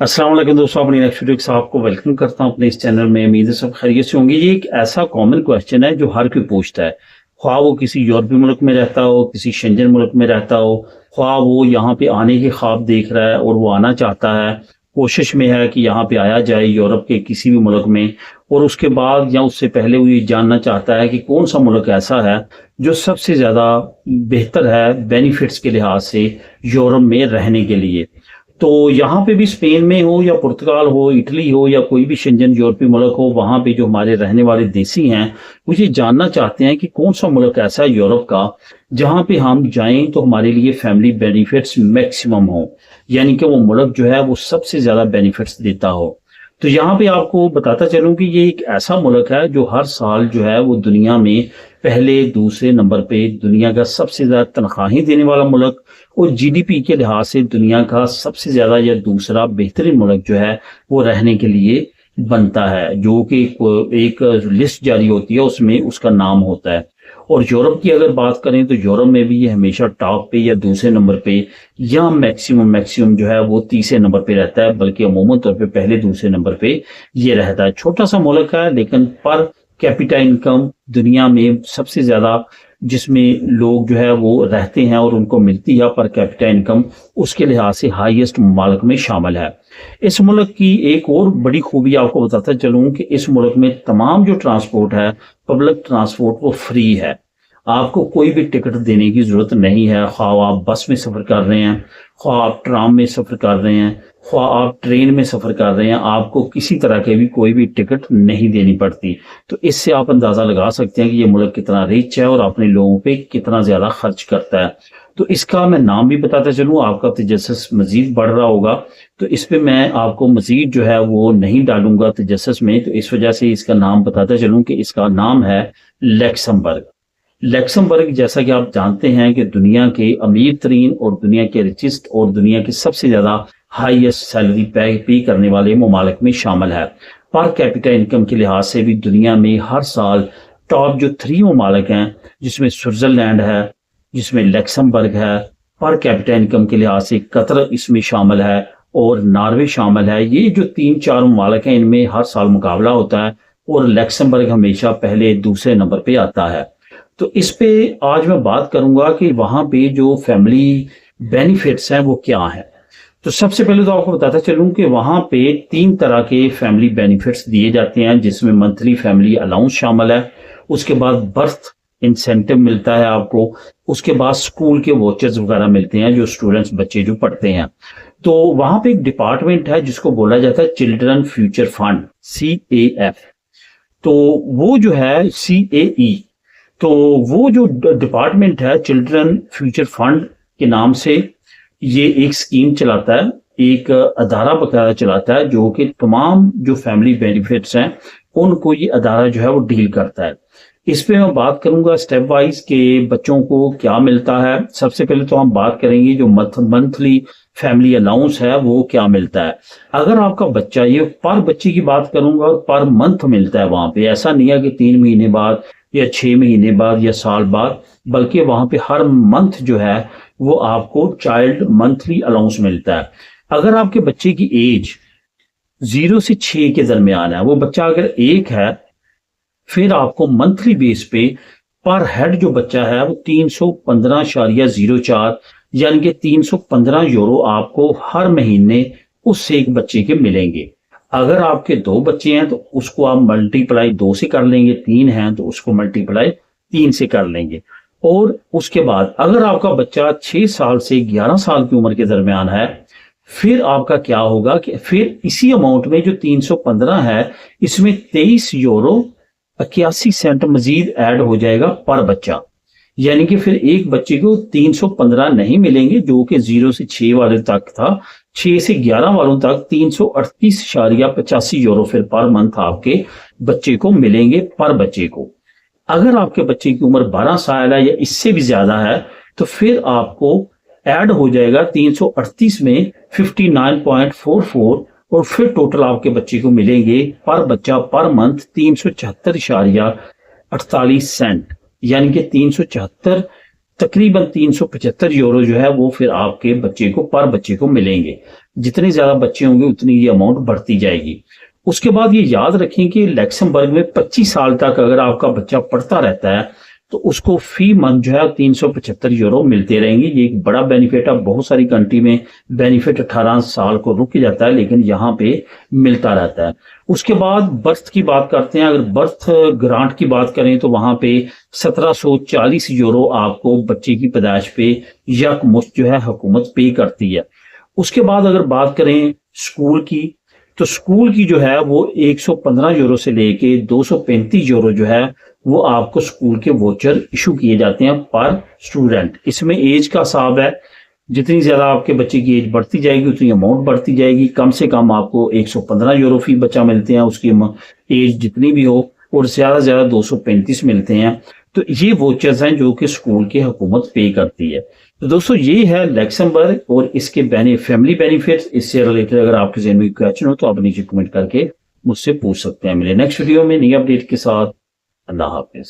अस्सलाम वालेकुम दोस्तों, अपनी नेक्स्ट वीडियो के साथ आपको वेलकम करता हूं अपने इस चैनल में। उम्मीद है सब खैरियत से होंगे। ये एक ऐसा कॉमन क्वेश्चन है जो हर कोई पूछता है, ख्वाह वो किसी यूरोपीय मुल्क में रहता हो, किसी शेंजन मुल्क में रहता हो, ख्वाह वो यहाँ पे आने के ख्वाब देख रहा है और वो आना चाहता है, कोशिश में है कि यहाँ पे आया जाए यूरोप के किसी भी मुल्क में, और उसके बाद या उससे पहले वो ये जानना चाहता है कि कौन सा मुल्क ऐसा है जो सबसे ज़्यादा बेहतर है बेनिफिट्स के लिहाज से यूरोप में रहने के लिए। तो यहाँ पे भी स्पेन में हो या पुर्तगाल हो, इटली हो या कोई भी शेंजन यूरोपीय मुल्क हो, वहाँ पे जो हमारे रहने वाले देसी हैं वो ये जानना चाहते हैं कि कौन सा मुल्क ऐसा है यूरोप का जहाँ पे हम जाएं तो हमारे लिए फैमिली बेनिफिट्स मैक्सिमम हो, यानी कि वो मुल्क जो है वो सबसे ज़्यादा बेनिफिट्स देता हो। तो यहाँ पे आपको बताता चलूँ कि ये एक ऐसा मुल्क है जो हर साल जो है वो दुनिया में पहले दूसरे नंबर पे दुनिया का सबसे ज़्यादा तनख्वाहें देने वाला मुल्क और जीडीपी के लिहाज से दुनिया का सबसे ज़्यादा या दूसरा बेहतरीन मुल्क जो है वो रहने के लिए बनता है, जो कि एक लिस्ट जारी होती है उसमें उसका नाम होता है। और यूरोप की अगर बात करें तो यूरोप में भी ये हमेशा टॉप पे या दूसरे नंबर पे या मैक्सिमम जो है वो तीसरे नंबर पे रहता है, बल्कि अमूमन तौर पे पहले दूसरे नंबर पे ये रहता है। छोटा सा मुल्क है लेकिन पर कैपिटा इनकम दुनिया में सबसे ज्यादा जिसमें लोग जो है वो रहते हैं और उनको मिलती है पर कैपिटा इनकम, उसके लिहाज से हाईएस्ट मुल्क में शामिल है। इस मुल्क की एक और बड़ी खूबी आपको बताता चलूं कि इस मुल्क में तमाम जो ट्रांसपोर्ट है, पब्लिक ट्रांसपोर्ट, वो फ्री है। आपको कोई भी टिकट देने की जरूरत नहीं है, ख्वाह आप बस में सफर कर रहे हैं, ख्वाह आप ट्राम में सफर कर रहे हैं, ख्वाह आप ट्रेन में सफर कर रहे हैं, आपको किसी तरह के भी कोई भी टिकट नहीं देनी पड़ती। तो इससे आप अंदाजा लगा सकते हैं कि ये मुल्क कितना रिच है और अपने लोगों पे कितना ज्यादा खर्च करता है। तो इसका मैं नाम भी बताता चलूँ, आपका तजस्सुस मजीद बढ़ रहा होगा, तो इस पे मैं आपको मजीद जो है वो नहीं डालूंगा तजस्सुस में, तो इस वजह से इसका नाम बताता चलूँ कि इसका नाम है लक्समबर्ग। लक्समबर्ग जैसा कि आप जानते हैं कि दुनिया के अमीर तरीन और दुनिया के रिचेस्ट और दुनिया के सबसे ज्यादा हाईएस्ट सैलरी पे करने वाले ममालिक में शामिल है। पर कैपिटा इनकम के लिहाज से भी दुनिया में हर साल टॉप जो 3 ममालिक हैं, जिसमें स्विट्जरलैंड है, जिसमें लक्समबर्ग है, पर कैपिटा इनकम के लिहाज से कतर इसमें शामिल है और नॉर्वे शामिल है। ये जो 3-4 ममालिक हैं इनमें हर साल मुकाबला होता है और लक्समबर्ग हमेशा पहले दूसरे नंबर पे आता है। तो इस पे आज मैं बात करूंगा कि वहां पे जो फैमिली बेनिफिट्स हैं वो क्या है। तो सबसे पहले तो आपको बताता चलूं कि वहां पे 3 तरह के फैमिली बेनिफिट्स दिए जाते हैं, जिसमें मंथली फैमिली अलाउंस शामिल है, उसके बाद बर्थ इंसेंटिव मिलता है आपको, उसके बाद स्कूल के वोचर्स वगैरह मिलते हैं जो स्टूडेंट्स बच्चे जो पढ़ते हैं। तो वहां पे एक डिपार्टमेंट है जिसको बोला जाता है चिल्ड्रन फ्यूचर फंड, CAF। तो वो जो है CAE, तो वो जो डिपार्टमेंट है चिल्ड्रन फ्यूचर फंड के नाम से ये एक स्कीम चलाता है, एक अदारा बकायदा चलाता है जो कि तमाम जो फैमिली बेनिफिट्स हैं उनको ये अदारा जो है वो डील करता है। इस पे मैं बात करूंगा स्टेप वाइज के बच्चों को क्या मिलता है। सबसे पहले तो हम बात करेंगे जो मंथली फैमिली अलाउंस है वो क्या मिलता है। अगर आपका बच्चा, ये पर बच्चे की बात करूंगा, और पर मंथ मिलता है वहां पे, ऐसा नहीं है कि 3 महीने बाद या 6 महीने बाद या साल बाद, बल्कि वहां पे हर मंथ जो है वो आपको चाइल्ड मंथली अलाउंस मिलता है। अगर आपके बच्चे की एज 0 से 6 के दरमियान है, वो बच्चा अगर 1 है, फिर आपको मंथली बेस पे पर हेड जो बच्चा है वो 315.04 यानी कि 315 यूरो आपको हर महीने उससे एक बच्चे के मिलेंगे। अगर आपके 2 बच्चे हैं तो उसको आप मल्टीप्लाई 2 से कर लेंगे, 3 हैं तो उसको मल्टीप्लाई 3 से कर लेंगे। और उसके बाद अगर आपका बच्चा 6 साल से 11 साल की उम्र के दरमियान है, फिर आपका क्या होगा कि फिर इसी अमाउंट में जो 315 है इसमें 23 यूरो 81 सेंट मजीद ऐड हो जाएगा पर बच्चा, यानी कि फिर एक बच्चे को 315 नहीं मिलेंगे जो कि 0 से 6 वाले तक था, 6 से 11 वालों तक 338.85 यूरो फिर पर मंथ आपके बच्चे को मिलेंगे पर बच्चे को। अगर आपके बच्चे की उम्र 12 साल है या इससे भी ज्यादा है तो फिर आपको ऐड हो जाएगा 338 में 59.44 और फिर टोटल आपके बच्चे को मिलेंगे पर बच्चा पर मंथ 376.48 सेंट, यानी कि 376 तकरीबन 375 यूरो जो है वो फिर आपके बच्चे को पर बच्चे को मिलेंगे। जितने ज्यादा बच्चे होंगे उतनी ये अमाउंट बढ़ती जाएगी। उसके बाद ये याद रखें कि लैक्समबर्ग में 25 साल तक अगर आपका बच्चा पढ़ता रहता है तो उसको फी मंथ जो है 375 यूरो मिलते रहेंगे। ये एक बड़ा बेनिफिट है। बहुत सारी कंट्री में बेनिफिट 18 साल को रुक जाता है, लेकिन यहाँ पे मिलता रहता है। उसके बाद बर्थ की बात करते हैं। अगर बर्थ ग्रांट की बात करें तो वहां पे 1740 यूरो आपको बच्चे की पैदाइश पे यकमुश्त जो है हुकूमत पे करती है। उसके बाद अगर बात करें स्कूल की, तो स्कूल की जो है वो 115 यूरो से लेके 235 यूरो जो है वो आपको स्कूल के वोचर इशू किए जाते हैं पर स्टूडेंट। इसमें एज का हिसाब है। जितनी ज्यादा आपके बच्चे की एज बढ़ती जाएगी उतनी अमाउंट बढ़ती जाएगी। कम से कम आपको 115 यूरो फी बच्चा मिलते हैं, उसकी एज जितनी भी हो, और ज्यादा से ज्यादा 235 मिलते हैं। तो ये वोचर्स हैं जो कि स्कूल की हुकूमत पे करती है। तो दोस्तों ये है लैक्समबर्ग और इसके फैमिली बेनिफिट्स। इससे रिलेटेड अगर आपके ज़हन में क्वेश्चन हो तो आप नीचे कमेंट करके मुझसे पूछ सकते हैं। मिले नेक्स्ट वीडियो में नई अपडेट के साथ। अल्लाह हाफिज।